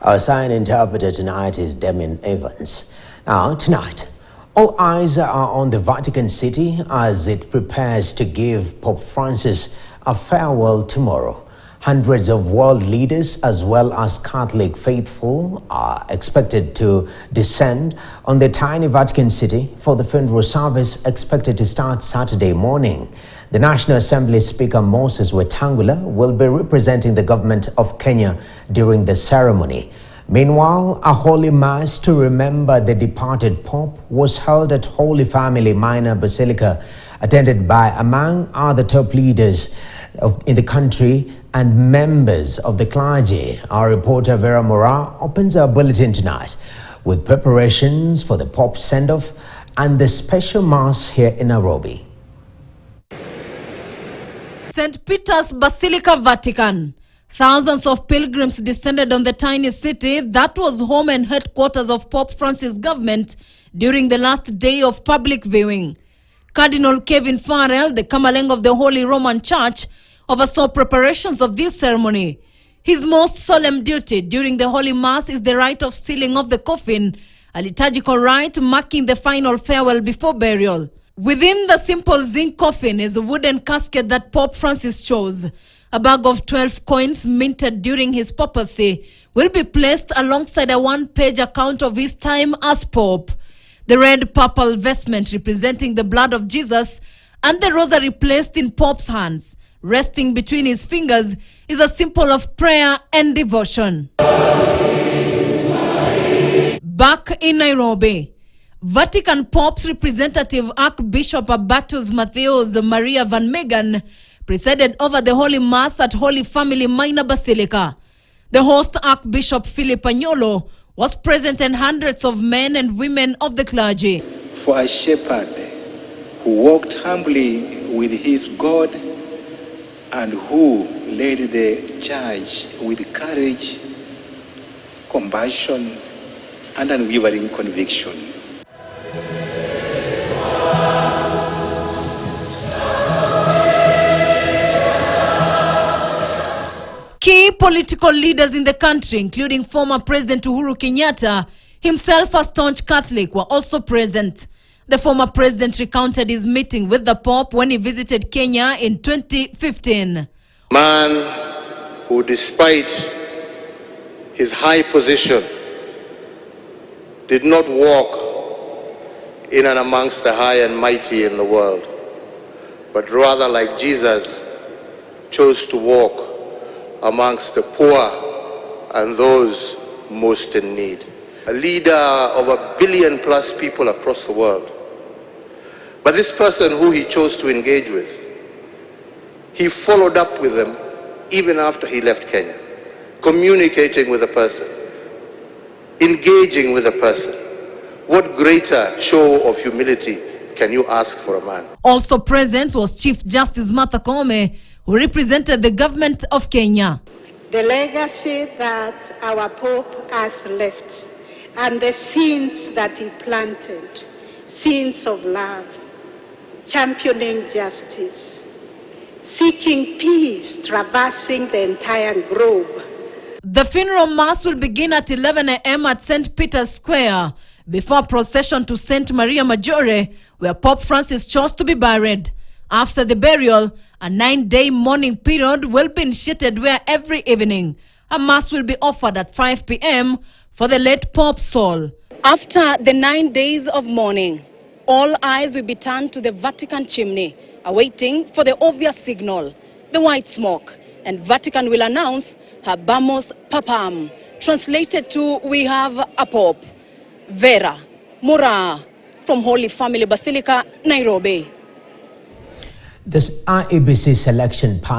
Our sign interpreter tonight is Damien Evans. Now, tonight, all eyes are on the Vatican City as it prepares to give Pope Francis a farewell tomorrow. Hundreds of world leaders as well as Catholic faithful are expected to descend on the tiny Vatican City for the funeral service expected to start Saturday morning. The National Assembly Speaker Moses Wetangula will be representing the government of Kenya during the ceremony. Meanwhile, a Holy Mass to remember the departed Pope was held at Holy Family Minor Basilica, attended by, among other top leaders in the country and members of the clergy. Our reporter Vera Mora opens our bulletin tonight with preparations for the Pope's send-off and the special Mass here in Nairobi. St. Peter's Basilica, Vatican. Thousands of pilgrims descended on the tiny city that was home and headquarters of Pope Francis' government during the last day of public viewing. Cardinal Kevin Farrell, the Camerleng of the Holy Roman Church, oversaw preparations of this ceremony. His most solemn duty during the Holy Mass is the rite of sealing of the coffin, a liturgical rite marking the final farewell before burial. Within the simple zinc coffin is a wooden casket that Pope Francis chose. A bag of 12 coins minted during his papacy will be placed alongside a one-page account of his time as Pope. The red papal vestment representing the blood of Jesus and the rosary placed in Pope's hands, resting between his fingers, is a symbol of prayer and devotion. Back in Nairobi, Vatican Pope's representative Archbishop Abatus Matthews Maria Van Megan presided over the Holy Mass at Holy Family Minor Basilica. The host, Archbishop Philip Anyolo, was present and hundreds of men and women of the clergy. For a shepherd who walked humbly with his God and who led the church with courage, compassion, and unwavering conviction. Key political leaders in the country, including former President Uhuru Kenyatta, himself a staunch Catholic, were also present. The former president recounted his meeting with the Pope when he visited Kenya in 2015. Man who, despite his high position, did not walk in and amongst the high and mighty in the world, but rather, like Jesus, chose to walk amongst the poor and those most in need. A leader of 1 billion+ people across the world. But this person who he chose to engage with, he followed up with them even after he left Kenya, communicating with a person, engaging with a person. What greater show of humility can you ask for a man? Also present was Chief Justice Martha Koome, who represented the government of Kenya. The legacy that our Pope has left and the seeds that he planted, seeds of love, championing justice, seeking peace, traversing the entire globe. The funeral mass will begin at 11 a.m. at St. Peter's Square before procession to St. Maria Maggiore, where Pope Francis chose to be buried. After the burial, a 9-day mourning period will be initiated where every evening a mass will be offered at 5 p.m. for the late Pope's soul. After the 9 days of mourning, all eyes will be turned to the Vatican chimney, awaiting for the obvious signal, the white smoke, and Vatican will announce Habemus Papam, translated to "We have a Pope." Vera Mora from Holy Family Basilica, Nairobi. This IEBC selection